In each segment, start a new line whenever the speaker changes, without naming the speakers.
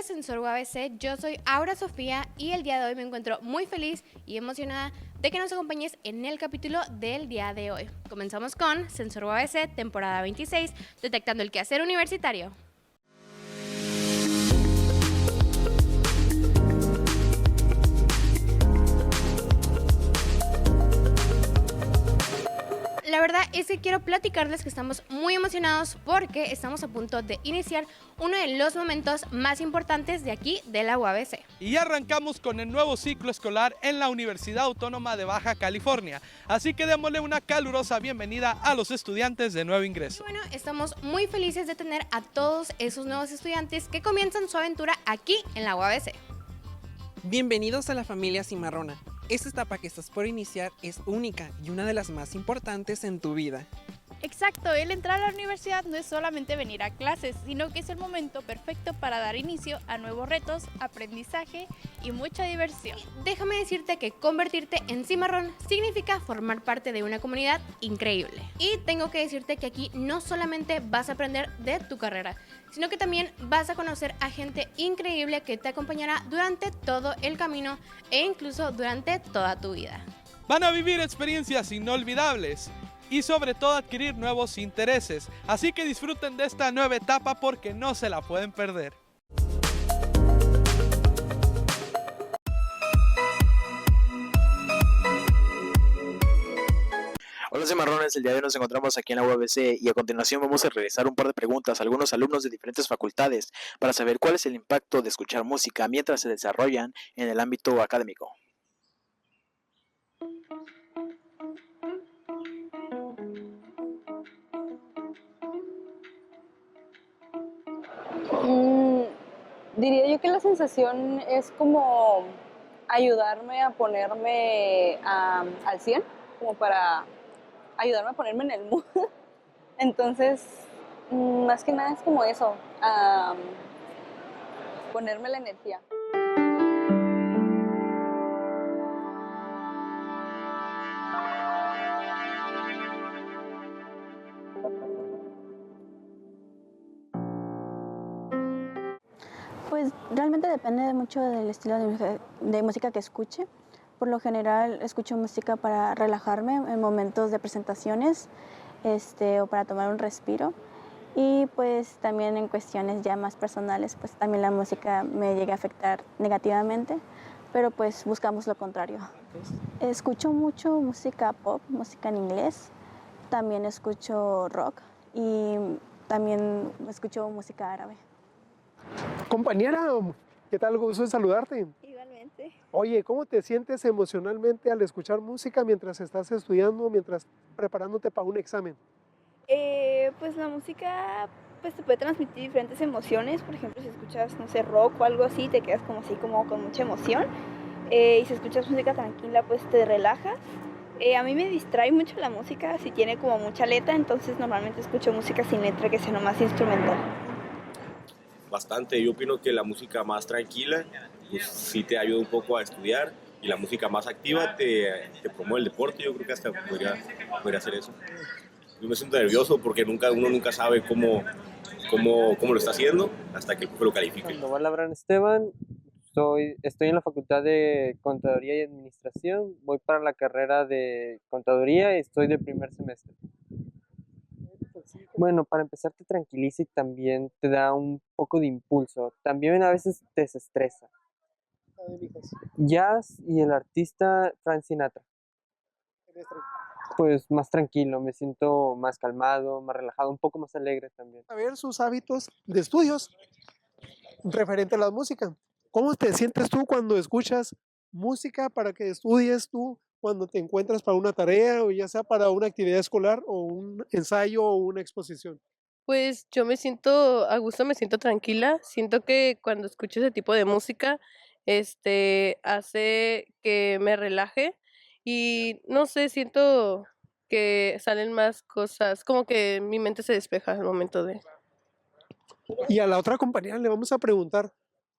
de Sensor UABC, yo soy Aura Sofía y el día de hoy me encuentro muy feliz y emocionada de que nos acompañes en el capítulo del día de hoy. Comenzamos con Sensor UABC, temporada 26, detectando el quehacer universitario. La verdad es que quiero platicarles que estamos muy emocionados porque estamos a punto de iniciar uno de los momentos más importantes de aquí de la UABC.
Y arrancamos con el nuevo ciclo escolar en la Universidad Autónoma de Baja California. Así que démosle una calurosa bienvenida a los estudiantes de nuevo ingreso.
Y bueno, estamos muy felices de tener a todos esos nuevos estudiantes que comienzan su aventura aquí en la UABC.
Bienvenidos a la familia Cimarrona. Esta etapa que estás por iniciar es única y una de las más importantes en tu vida.
Exacto, el entrar a la universidad no es solamente venir a clases, sino que es el momento perfecto para dar inicio a nuevos retos, aprendizaje y mucha diversión.
Déjame decirte que convertirte en cimarrón significa formar parte de una comunidad increíble. Y tengo que decirte que aquí no solamente vas a aprender de tu carrera, sino que también vas a conocer a gente increíble que te acompañará durante todo el camino e incluso durante toda tu vida.
Van a vivir experiencias inolvidables y sobre todo adquirir nuevos intereses. Así que disfruten de esta nueva etapa porque no se la pueden perder.
Hola cimarrones, el día de hoy nos encontramos aquí en la UABC y a continuación vamos a realizar un par de preguntas a algunos alumnos de diferentes facultades para saber cuál es el impacto de escuchar música mientras se desarrollan en el ámbito académico.
Diría yo que la sensación es como ayudarme a ponerme al 100, como para ayudarme a ponerme en el mood. Entonces, más que nada es como eso, ponerme la energía.
Pues realmente depende mucho del estilo de música que escuche. Por lo general escucho música para relajarme en momentos de presentaciones o para tomar un respiro. Y pues también en cuestiones ya más personales, pues también la música me llega a afectar negativamente, pero pues buscamos lo contrario. Escucho mucho música pop, música en inglés, también escucho rock y también escucho música árabe.
Compañera, ¿qué tal? Gusto en saludarte.
Igualmente.
Oye, ¿cómo te sientes emocionalmente al escuchar música mientras estás estudiando, mientras preparándote para un examen?
Pues la música pues te puede transmitir diferentes emociones. Por ejemplo, si escuchas, no sé, rock o algo así, te quedas como así, como con mucha emoción. Y si escuchas música tranquila, pues te relajas. A mí me distrae mucho la música si tiene como mucha letra, entonces normalmente escucho música sin letra que sea nomás instrumental.
Bastante, yo opino que la música más tranquila pues sí te ayuda un poco a estudiar y la música más activa te promueve el deporte. Yo creo que hasta podría hacer eso. Yo me siento nervioso porque uno nunca sabe cómo lo está haciendo hasta que el profe lo califique.
Sandoval Abraham Esteban, estoy en la Facultad de Contaduría y Administración, voy para la carrera de Contaduría y estoy de primer semestre. Bueno, para empezar te tranquiliza y también te da un poco de impulso. También a veces te desestresa. Jazz y el artista Frank Sinatra. Pues más tranquilo, me siento más calmado, más relajado, un poco más alegre también.
A ver sus hábitos de estudios referente a la música. ¿Cómo te sientes tú cuando escuchas música para que estudies tú, cuando te encuentras para una tarea o ya sea para una actividad escolar o un ensayo o una exposición?
Pues yo me siento a gusto, me siento tranquila. Siento que cuando escucho ese tipo de música, hace que me relaje y no sé, siento que salen más cosas, como que mi mente se despeja al momento de...
Y a la otra compañera le vamos a preguntar,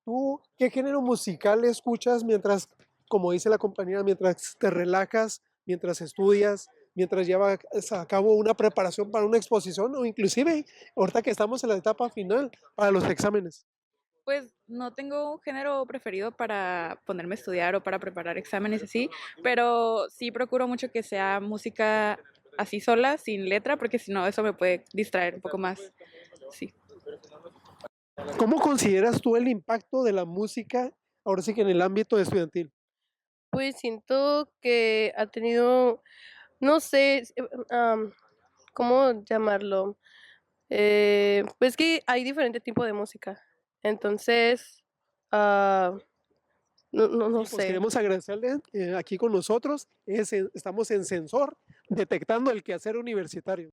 ¿tú qué género musical escuchas mientras, como dice la compañera, mientras te relajas, mientras estudias, mientras llevas a cabo una preparación para una exposición o inclusive ahorita que estamos en la etapa final para los exámenes?
Pues no tengo un género preferido para ponerme a estudiar o para preparar exámenes así, pero sí procuro mucho que sea música así sola, sin letra, porque si no eso me puede distraer un poco más. Sí.
¿Cómo consideras tú el impacto de la música, ahora sí que en el ámbito estudiantil?
Pues siento que ha tenido, no sé, ¿cómo llamarlo? Pues que hay diferente tipo de música. Entonces, ah, no
Sí, pues
sé.
queremos agradecerle aquí con nosotros. Estamos en Sensor, detectando el quehacer universitario.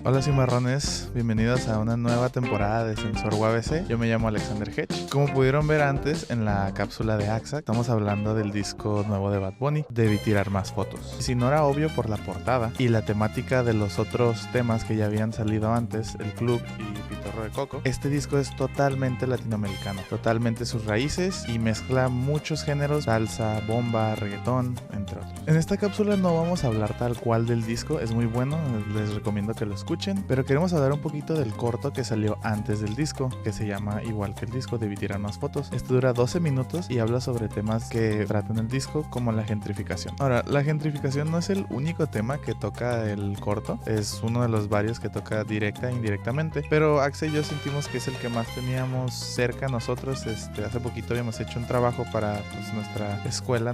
Hola cimarrones, bienvenidos a una nueva temporada de Sensor UABC. Yo me llamo Alexander Hedge. Como pudieron ver antes en la cápsula de AXA, estamos hablando del disco nuevo de Bad Bunny, Debí tirar más fotos. Si no era obvio por la portada y la temática de los otros temas que ya habían salido antes, El Club y Pitorro de Coco, este disco es totalmente latinoamericano, totalmente sus raíces y mezcla muchos géneros, salsa, bomba, reggaetón, entre otros. En esta cápsula no vamos a hablar tal cual del disco, es muy bueno, les recomiendo que lo escuchen, pero queremos hablar un poquito del corto que salió antes del disco, que se llama igual que el disco, Debí tirar más fotos. Este dura 12 minutos y habla sobre temas que tratan el disco, como la gentrificación. Ahora, la gentrificación no es el único tema que toca el corto, es uno de los varios que toca directa e indirectamente, pero Axe y yo sentimos que es el que más teníamos cerca a nosotros. Hace poquito habíamos hecho un trabajo para nuestra escuela,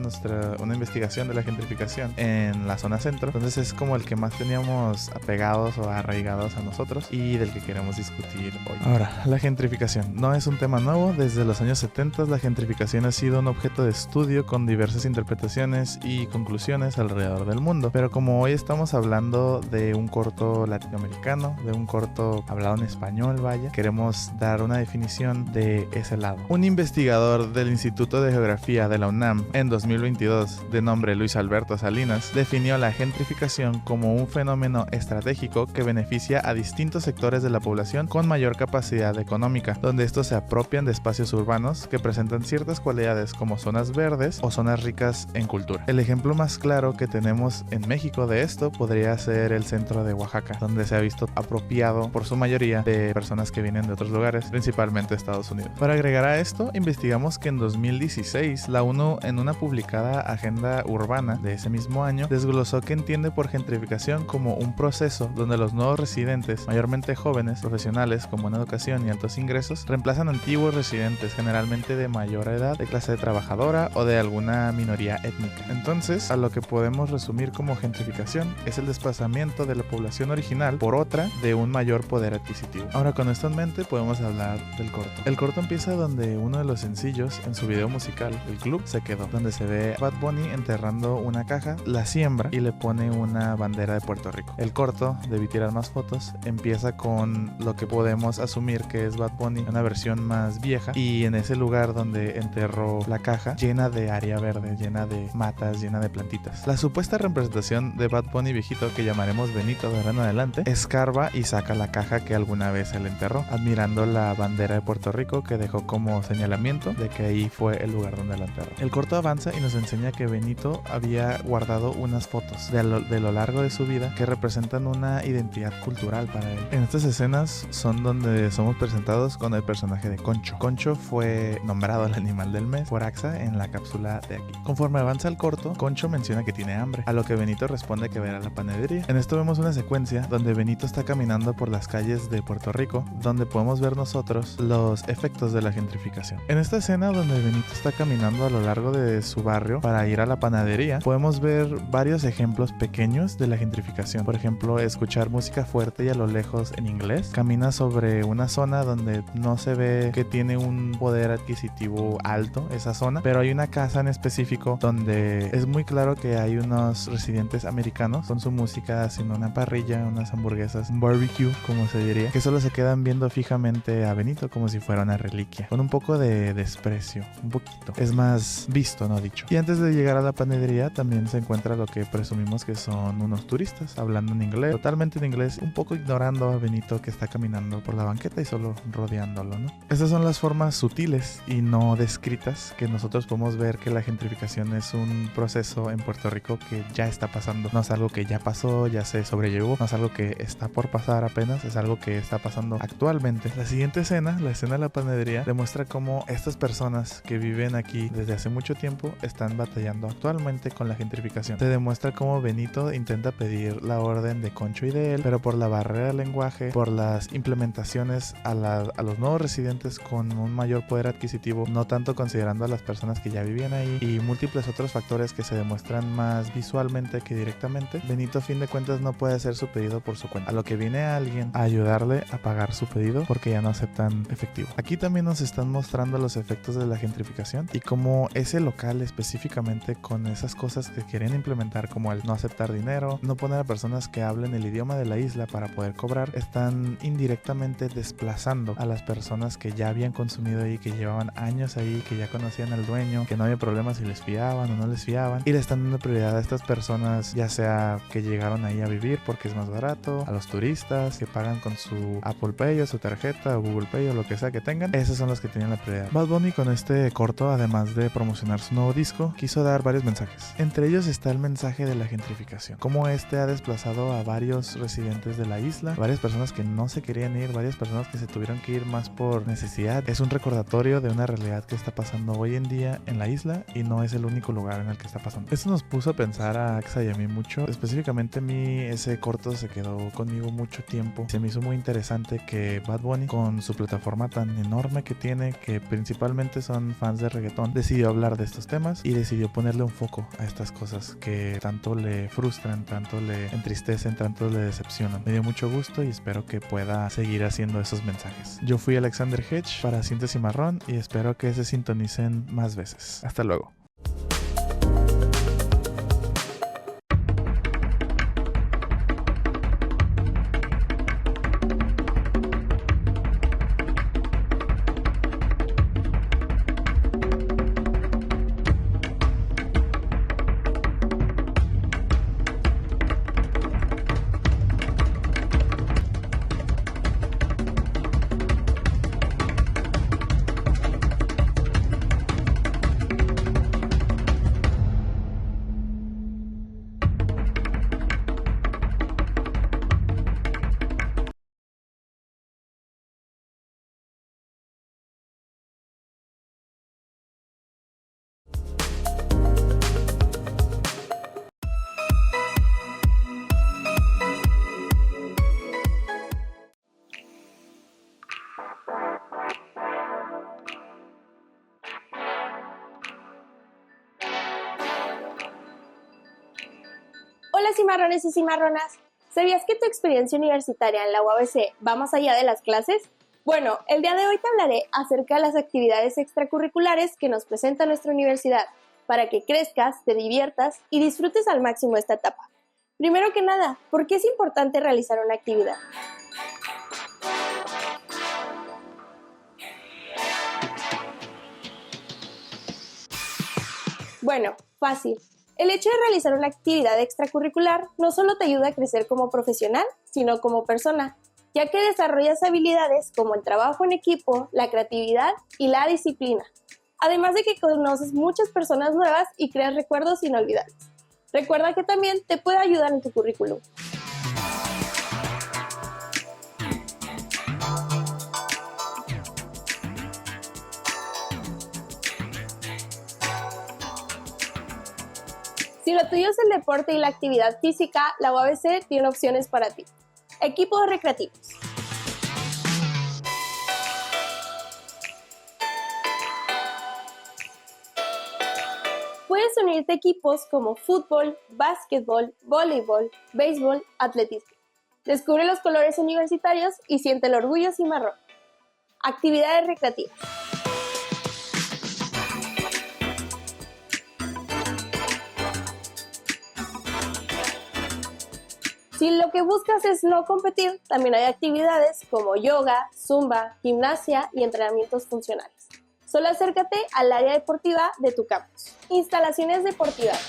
una investigación de la gentrificación en la zona centro, entonces es como el que más teníamos apegados o arraigados a nosotros y del que queremos discutir hoy. Ahora, la gentrificación no es un tema nuevo. Desde los años 70 la gentrificación ha sido un objeto de estudio con diversas interpretaciones y conclusiones alrededor del mundo, pero como hoy estamos hablando de un corto latinoamericano, de un corto hablado en español, vaya, queremos dar una definición de ese lado. Un investigador del Instituto de Geografía de la UNAM en 2022, de nombre Luis Alberto Salinas, definió la gentrificación como un fenómeno estratégico que beneficia a distintos sectores de la población con mayor capacidad económica, donde estos se apropian de espacios urbanos que presentan ciertas cualidades como zonas verdes o zonas ricas en cultura. El ejemplo más claro que tenemos en México de esto podría ser el centro de Oaxaca, donde se ha visto apropiado por su mayoría de personas que vienen de otros lugares, principalmente Estados Unidos. Para agregar a esto, investigamos que en 2016 la ONU, en una publicada agenda urbana de ese mismo año, desglosó que entiende por gentrificación como un proceso donde los nuevos residentes, mayormente jóvenes, profesionales con buena educación y altos ingresos, reemplazan antiguos residentes, generalmente de mayor edad, de clase trabajadora o de alguna minoría étnica. Entonces, a lo que podemos resumir como gentrificación es el desplazamiento de la población original por otra de un mayor poder adquisitivo. Ahora, con esto en mente, podemos hablar del corto. El corto empieza donde uno de los sencillos en su video musical, El Club, se quedó, donde se ve a Bad Bunny enterrando una caja, la siembra y le pone una bandera de Puerto Rico. El corto, Debí tirar más fotos, empieza con lo que podemos asumir que es Bad Bunny, una versión más vieja, y en ese lugar donde enterró la caja, llena de área verde, llena de matas, llena de plantitas. La supuesta representación de Bad Bunny viejito, que llamaremos Benito de ahora en adelante, escarba y saca la caja que alguna vez él enterró, admirando la bandera de Puerto Rico que dejó como señalamiento de que ahí fue el lugar donde la enterró. El corto avanza y nos enseña que Benito había guardado unas fotos de lo largo de su vida que representan una identidad cultural para él. En estas escenas son donde somos presentados con el personaje de Concho. Concho fue nombrado el animal del mes por AXA en la cápsula de aquí. Conforme avanza el corto, Concho menciona que tiene hambre, a lo que Benito responde que va a ir a la panadería. En esto vemos una secuencia donde Benito está caminando por las calles de Puerto Rico, donde podemos ver nosotros los efectos de la gentrificación. En esta escena donde Benito está caminando a lo largo de su barrio para ir a la panadería, podemos ver varios ejemplos pequeños de la gentrificación. Por ejemplo, escuchar música fuerte y a lo lejos en inglés. Camina sobre una zona donde no se ve que tiene un poder adquisitivo alto esa zona, pero hay una casa en específico donde es muy claro que hay unos residentes americanos con su música haciendo una parrilla, unas hamburguesas, un barbecue, como se diría, que solo se quedan viendo fijamente a Benito como si fuera una reliquia, con un poco de desprecio, un poquito. Es más visto, no dicho. Y antes de llegar a la panadería también se encuentra lo que presumimos que son unos turistas, hablando en inglés, totalmente en inglés, un poco ignorando a Benito que está caminando por la banqueta y solo rodeándolo, ¿no? Estas son las formas sutiles y no descritas que nosotros podemos ver que la gentrificación es un proceso en Puerto Rico que ya está pasando. No es algo que ya pasó, ya se sobrellevó, no es algo que está por pasar apenas, es algo que está pasando actualmente. La siguiente escena, la escena de la panadería, demuestra cómo estas personas que viven aquí desde hace mucho tiempo están batallando actualmente con la gentrificación. Se demuestra cómo Benito intenta pedir la orden de Concho y de él, pero por la barrera del lenguaje, por las implementaciones a los nuevos residentes con un mayor poder adquisitivo, no tanto considerando a las personas que ya vivían ahí, y múltiples otros factores que se demuestran más visualmente que directamente, Benito a fin de cuentas no puede hacer su pedido por su cuenta, a lo que viene alguien a ayudarle a pagar su pedido porque ya no aceptan efectivo. Aquí también nos están mostrando los efectos de la gentrificación y cómo ese local específicamente, con esas cosas que querían implementar, como el no aceptar dinero, no poner a personas que hablen el idioma de la isla para poder cobrar, están indirectamente desplazando a las personas que ya habían consumido ahí, que llevaban años ahí, que ya conocían al dueño, que no había problema si les fiaban o no les fiaban, y le están dando prioridad a estas personas, ya sea que llegaron ahí a vivir porque es más barato, a los turistas que pagan con su Apple Pay o su tarjeta o Google Pay o lo que sea que tengan. Esos son los que tienen la prioridad. Bad Bunny, con este corto, además de promocionar su nuevo disco, quiso dar varios mensajes. Entre ellos está el mensaje de la gentrificación, cómo este ha desplazado a varios residentes de la isla, varias personas que no se querían ir, varias personas que se tuvieron que ir más por necesidad. Es un recordatorio de una realidad que está pasando hoy en día en la isla y no es el único lugar en el que está pasando. Esto nos puso a pensar a Axa y a mí mucho. Específicamente a mí ese corto se quedó conmigo mucho tiempo. Se me hizo muy interesante que Bad Bunny, con su plataforma tan enorme que tiene, que principalmente son fans de reggaetón, decidió hablar de estos temas y decidió ponerle un foco a estas cosas que tanto le frustran, tanto le entristecen, tanto le decepcionan. Me dio mucho gusto y espero que pueda seguir haciendo esos mensajes. Yo fui Alexander Hedge para Cinta Cimarrón y espero que se sintonicen más veces. Hasta luego.
Hola cimarrones y cimarronas, ¿sabías que tu experiencia universitaria en la UABC va más allá de las clases? Bueno, el día de hoy te hablaré acerca de las actividades extracurriculares que nos presenta nuestra universidad, para que crezcas, te diviertas y disfrutes al máximo esta etapa. Primero que nada, ¿por qué es importante realizar una actividad? Bueno, fácil. El hecho de realizar una actividad extracurricular no solo te ayuda a crecer como profesional, sino como persona, ya que desarrollas habilidades como el trabajo en equipo, la creatividad y la disciplina. Además de que conoces muchas personas nuevas y creas recuerdos inolvidables. Recuerda que también te puede ayudar en tu currículum. Si lo tuyo es el deporte y la actividad física, la UABC tiene opciones para ti. Equipos recreativos. Puedes unirte a equipos como fútbol, básquetbol, voleibol, béisbol, atletismo. Descubre los colores universitarios y siente el orgullo cimarrón. Actividades recreativas. Si lo que buscas es no competir, también hay actividades como yoga, zumba, gimnasia y entrenamientos funcionales. Solo acércate al área deportiva de tu campus. Instalaciones deportivas.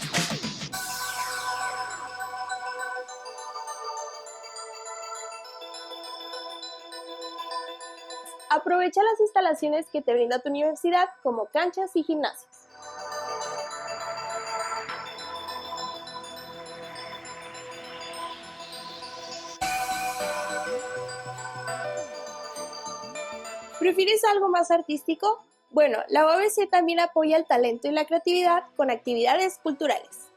Aprovecha las instalaciones que te brinda tu universidad como canchas y gimnasios. ¿Prefieres algo más artístico? Bueno, la UABC también apoya el talento y la creatividad con actividades culturales.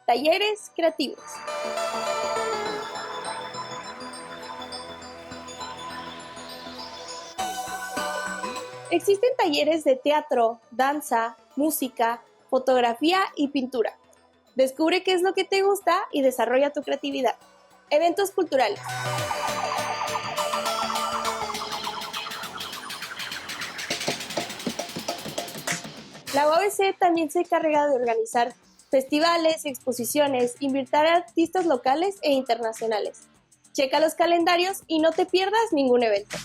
Talleres creativos. Existen talleres de teatro, danza, música, fotografía y pintura. Descubre qué es lo que te gusta y desarrolla tu creatividad. Eventos culturales. La UABC también se encarga de organizar festivales, exposiciones, invitar a artistas locales e internacionales. Checa los calendarios y no te pierdas ningún evento.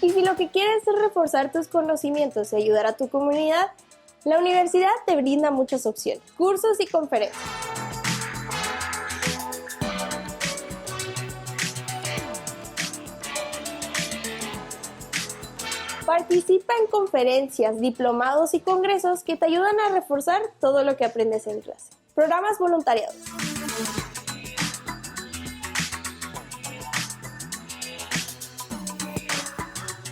Y si lo que quieres es reforzar tus conocimientos y ayudar a tu comunidad, la universidad te brinda muchas opciones, cursos y conferencias. Participa en conferencias, diplomados y congresos que te ayudan a reforzar todo lo que aprendes en clase. Programas voluntariados.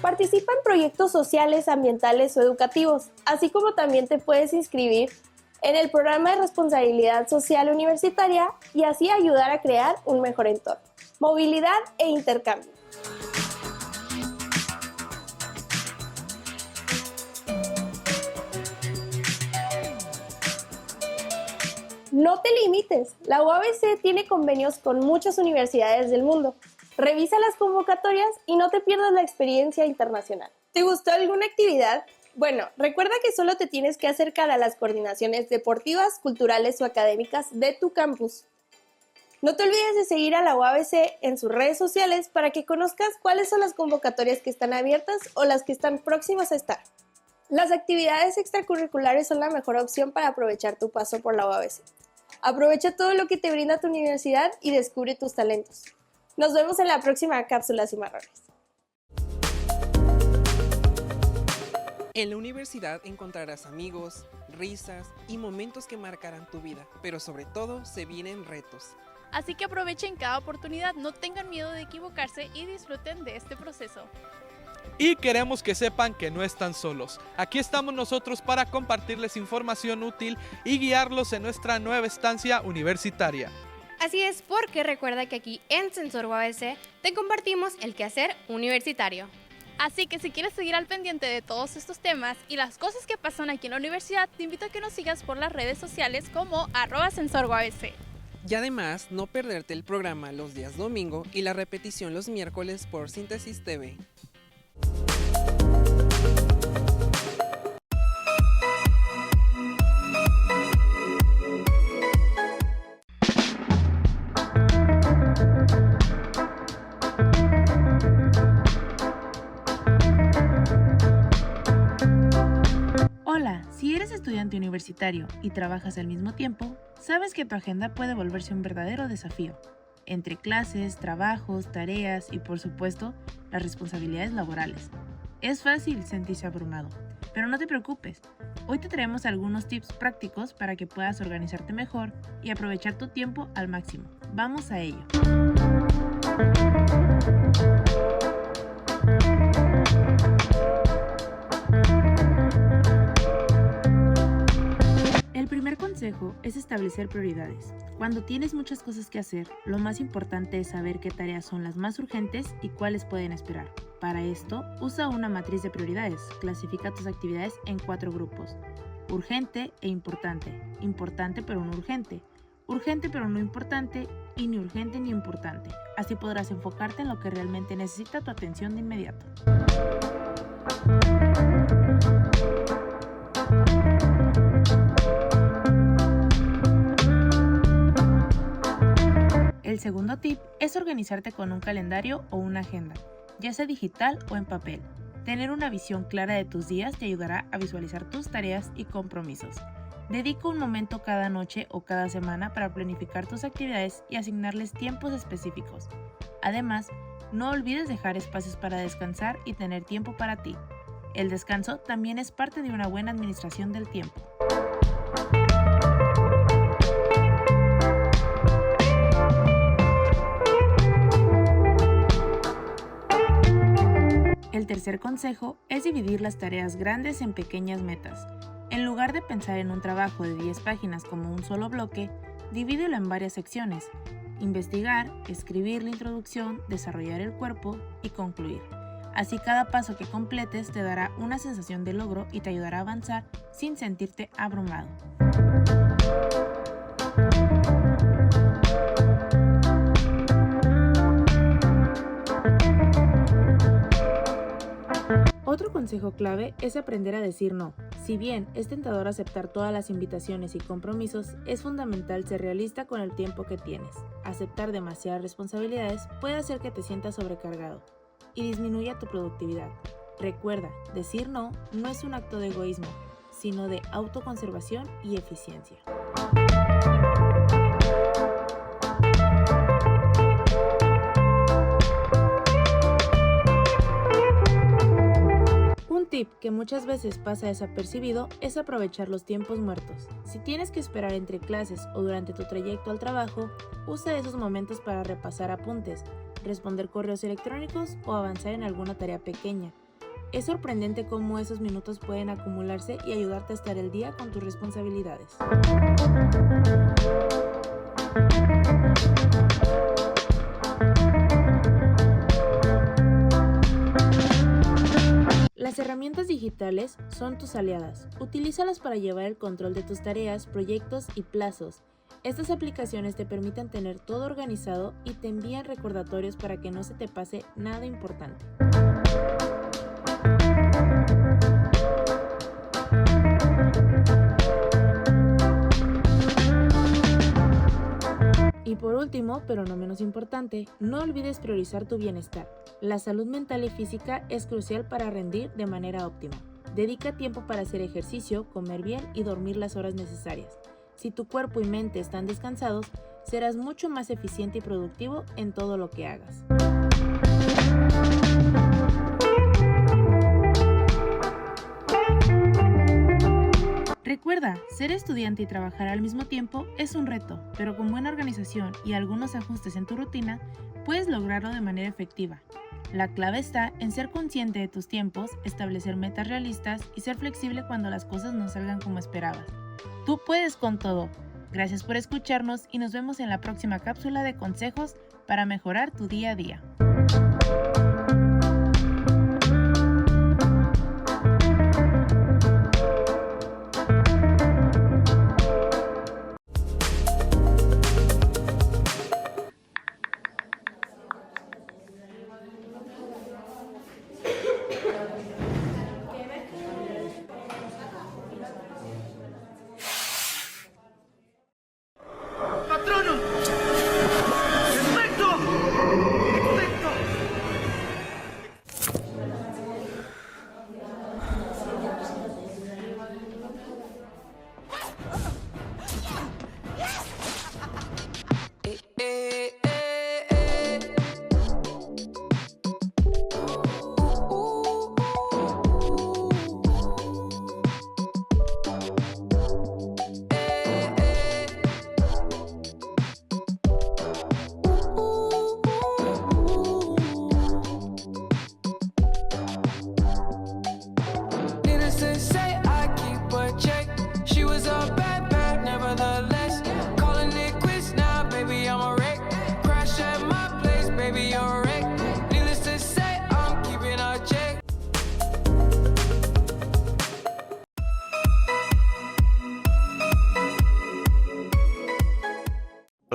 Participa en proyectos sociales, ambientales o educativos, así como también te puedes inscribir en el programa de responsabilidad social universitaria y así ayudar a crear un mejor entorno. Movilidad e intercambio. No te limites, la UABC tiene convenios con muchas universidades del mundo. Revisa las convocatorias y no te pierdas la experiencia internacional. ¿Te gustó alguna actividad? Bueno, recuerda que solo te tienes que acercar a las coordinaciones deportivas, culturales o académicas de tu campus. No te olvides de seguir a la UABC en sus redes sociales para que conozcas cuáles son las convocatorias que están abiertas o las que están próximas a estar. Las actividades extracurriculares son la mejor opción para aprovechar tu paso por la UABC. Aprovecha todo lo que te brinda tu universidad y descubre tus talentos. Nos vemos en la próxima Cápsula Cimarrones.
En la universidad encontrarás amigos, risas y momentos que marcarán tu vida, pero sobre todo se vienen retos.
Así que aprovechen cada oportunidad, no tengan miedo de equivocarse y disfruten de este proceso.
Y queremos que sepan que no están solos. Aquí estamos nosotros para compartirles información útil y guiarlos en nuestra nueva estancia universitaria.
Así es, porque recuerda que aquí en Sensor UABC te compartimos el quehacer universitario.
Así que si quieres seguir al pendiente de todos estos temas y las cosas que pasan aquí en la universidad, te invito a que nos sigas por las redes sociales como @sensorUABC.
Y además, no perderte el programa los días domingo y la repetición los miércoles por Síntesis TV.
Hola, si eres estudiante universitario y trabajas al mismo tiempo, sabes que tu agenda puede volverse un verdadero desafío. Entre clases, trabajos, tareas y por supuesto, las responsabilidades laborales. Es fácil sentirse abrumado, pero no te preocupes. Hoy te traemos algunos tips prácticos para que puedas organizarte mejor y aprovechar tu tiempo al máximo. Vamos a ello. El primer consejo es establecer prioridades. Cuando tienes muchas cosas que hacer, lo más importante es saber qué tareas son las más urgentes y cuáles pueden esperar. Para esto, usa una matriz de prioridades. Clasifica tus actividades en 4 grupos: urgente e importante, importante pero no urgente, urgente pero no importante y ni urgente ni importante. Así podrás enfocarte en lo que realmente necesita tu atención de inmediato. El segundo tip es organizarte con un calendario o una agenda, ya sea digital o en papel. Tener una visión clara de tus días te ayudará a visualizar tus tareas y compromisos. Dedica un momento cada noche o cada semana para planificar tus actividades y asignarles tiempos específicos. Además, no olvides dejar espacios para descansar y tener tiempo para ti. El descanso también es parte de una buena administración del tiempo. El tercer consejo es dividir las tareas grandes en pequeñas metas. En lugar de pensar en un trabajo de 10 páginas como un solo bloque, divídelo en varias secciones. Investigar, escribir la introducción, desarrollar el cuerpo y concluir. Así cada paso que completes te dará una sensación de logro y te ayudará a avanzar sin sentirte abrumado. Otro consejo clave es aprender a decir no. Si bien es tentador aceptar todas las invitaciones y compromisos, es fundamental ser realista con el tiempo que tienes. Aceptar demasiadas responsabilidades puede hacer que te sientas sobrecargado y disminuya tu productividad. Recuerda, decir no no es un acto de egoísmo, sino de autoconservación y eficiencia. Un tip que muchas veces pasa desapercibido es aprovechar los tiempos muertos. Si tienes que esperar entre clases o durante tu trayecto al trabajo, usa esos momentos para repasar apuntes, responder correos electrónicos o avanzar en alguna tarea pequeña. Es sorprendente cómo esos minutos pueden acumularse y ayudarte a estar al día con tus responsabilidades. Las herramientas digitales son tus aliadas. Utilízalas para llevar el control de tus tareas, proyectos y plazos. Estas aplicaciones te permiten tener todo organizado y te envían recordatorios para que no se te pase nada importante. Y por último, pero no menos importante, no olvides priorizar tu bienestar. La salud mental y física es crucial para rendir de manera óptima. Dedica tiempo para hacer ejercicio, comer bien y dormir las horas necesarias. Si tu cuerpo y mente están descansados, serás mucho más eficiente y productivo en todo lo que hagas. Recuerda, ser estudiante y trabajar al mismo tiempo es un reto, pero con buena organización y algunos ajustes en tu rutina, puedes lograrlo de manera efectiva. La clave está en ser consciente de tus tiempos, establecer metas realistas y ser flexible cuando las cosas no salgan como esperabas. Tú puedes con todo. Gracias por escucharnos y nos vemos en la próxima cápsula de consejos para mejorar tu día a día.
¡Patrono! ¡Perfecto! ¡Perfecto!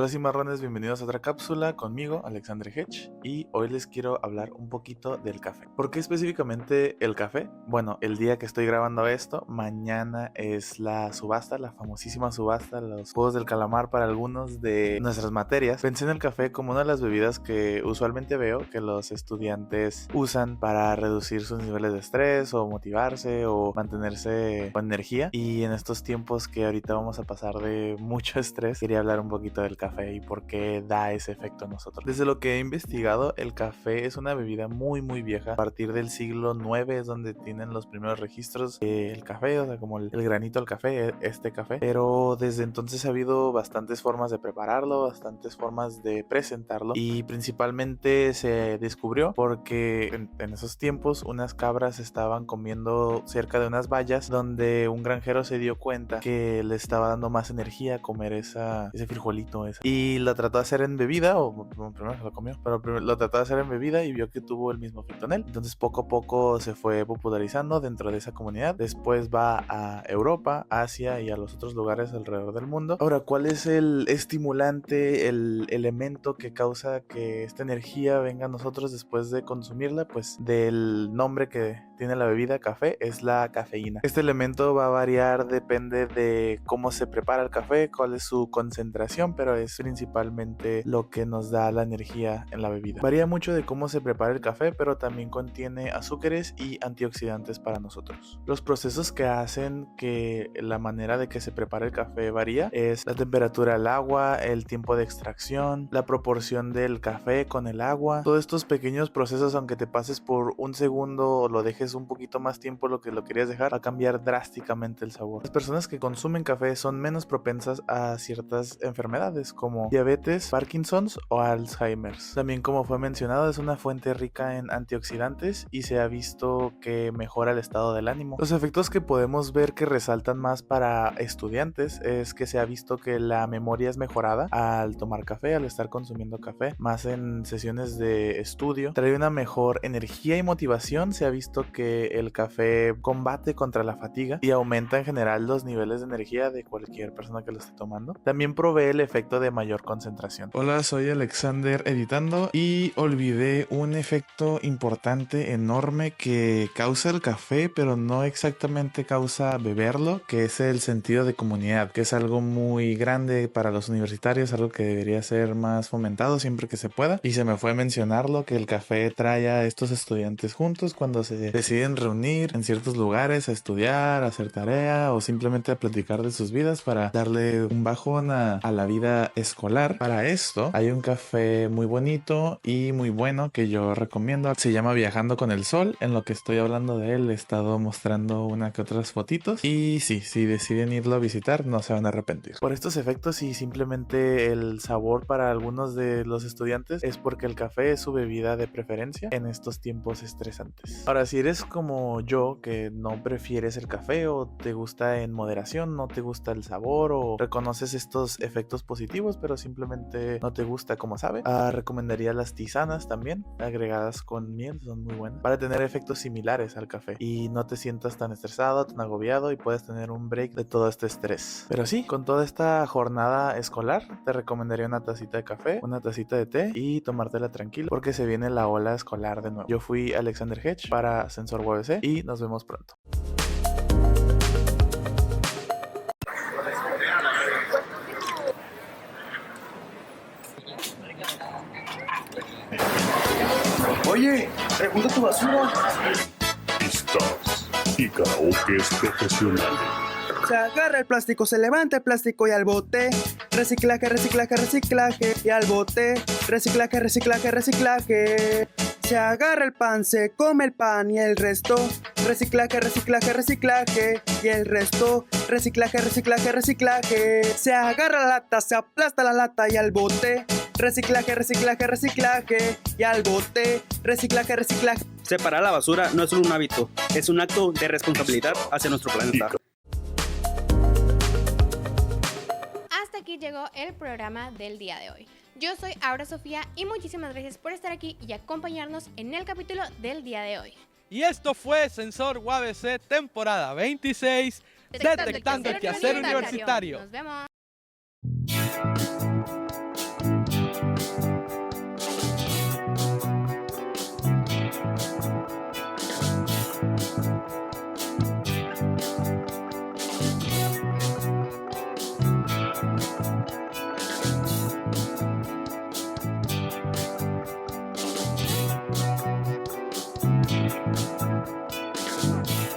Hola cimarrones, bienvenidos a otra cápsula conmigo, Alexander Hedge, y hoy les quiero hablar un poquito del café. ¿Por qué específicamente el café? Bueno, el día que estoy grabando esto, mañana es la subasta, la famosísima subasta, los juegos del calamar para algunos de nuestras materias. Pensé en el café como una de las bebidas que usualmente veo que los estudiantes usan para reducir sus niveles de estrés o motivarse o mantenerse con energía, y en estos tiempos que ahorita vamos a pasar de mucho estrés, quería hablar un poquito del café y por qué da ese efecto a nosotros. Desde lo que he investigado, el café es una bebida muy vieja. A partir del siglo IX es donde tienen los primeros registros del café, o sea, como el granito al café, este café. Pero desde entonces ha habido bastantes formas de prepararlo, bastantes formas de presentarlo, y principalmente se descubrió porque en esos tiempos unas cabras estaban comiendo cerca de unas vallas, donde un granjero se dio cuenta que le estaba dando más energía comer ese frijolito y lo trató de hacer en bebida, o primero se lo comió, pero lo trató de hacer en bebida y vio que tuvo el mismo efecto en él. Entonces poco a poco se fue popularizando dentro de esa comunidad. Después va a Europa, Asia y a los otros lugares alrededor del mundo. Ahora, ¿cuál es el estimulante, el elemento que causa que esta energía venga a nosotros después de consumirla? Pues del nombre que tiene la bebida café, es la cafeína. Este elemento va a variar, depende de cómo se prepara el café, cuál es su concentración, pero es principalmente lo que nos da la energía en la bebida. Varía mucho de cómo se prepara el café, pero también contiene azúcares y antioxidantes para nosotros. Los procesos que hacen que la manera de que se prepara el café varía es la temperatura del agua, el tiempo de extracción, la proporción del café con el agua. Todos estos pequeños procesos, aunque te pases por un segundo o lo dejes un poquito más tiempo lo que lo querías dejar, va a cambiar drásticamente el sabor. Las personas que consumen café son menos propensas a ciertas enfermedades como diabetes, Parkinson's o Alzheimer's. También, como fue mencionado, es una fuente rica en antioxidantes y se ha visto que mejora el estado del ánimo. Los efectos que podemos ver que resaltan más para estudiantes es que se ha visto que la memoria es mejorada al tomar café, al estar consumiendo café, más en sesiones de estudio. Trae una mejor energía y motivación. Se ha visto que el café combate contra la fatiga y aumenta en general los niveles de energía de cualquier persona que lo esté tomando. También provee el efecto de mayor concentración. Hola, soy Alexander editando y olvidé un efecto importante, enorme, que causa el café, pero no exactamente causa beberlo, que es el sentido de comunidad, que es algo muy grande para los universitarios, algo que debería ser más fomentado siempre que se pueda, y se me fue mencionarlo, que el café trae a estos estudiantes juntos cuando se deciden reunir en ciertos lugares a estudiar, a hacer tarea o simplemente a platicar de sus vidas para darle un bajón a la vida escolar. Para esto hay un café muy bonito y muy bueno que yo recomiendo. Se llama Viajando con el Sol. En lo que estoy hablando de él he estado mostrando una que otras fotitos, y sí, si deciden irlo a visitar no se van a arrepentir. Por estos efectos y simplemente el sabor para algunos de los estudiantes es porque el café es su bebida de preferencia en estos tiempos estresantes. Ahora, si eres como yo, que no prefieres el café o te gusta en moderación, no te gusta el sabor o reconoces estos efectos positivos pero simplemente no te gusta como sabe, recomendaría las tisanas también, agregadas con miel, son muy buenas para tener efectos similares al café y no te sientas tan estresado, tan agobiado y puedes tener un break de todo este estrés. Pero sí, con toda esta jornada escolar te recomendaría una tacita de café, una tacita de té y tomártela tranquilo porque se viene la ola escolar de nuevo. Yo fui Alexander Hedge para Sensor UABC y nos vemos pronto.
Oye, junta tu basura. Pistas y karaokes profesionales.
Se agarra el plástico, se levanta el plástico y al bote. Reciclaje, reciclaje, reciclaje. Y al bote. Reciclaje, reciclaje, reciclaje. Se agarra el pan, se come el pan y el resto. Reciclaje, reciclaje, reciclaje. Y el resto. Reciclaje, reciclaje, reciclaje. Se agarra la lata, se aplasta la lata y al bote. Reciclaje, reciclaje, reciclaje. Y al bote. Reciclaje, reciclaje.
Separar la basura no es solo un hábito, es un acto de responsabilidad hacia nuestro planeta.
Hasta aquí llegó el programa del día de hoy. Yo soy Aura Sofía y muchísimas gracias por estar aquí y acompañarnos en el capítulo del día de hoy.
Y esto fue Sensor UABC temporada 26, detectando el quehacer universitario.
Nos vemos.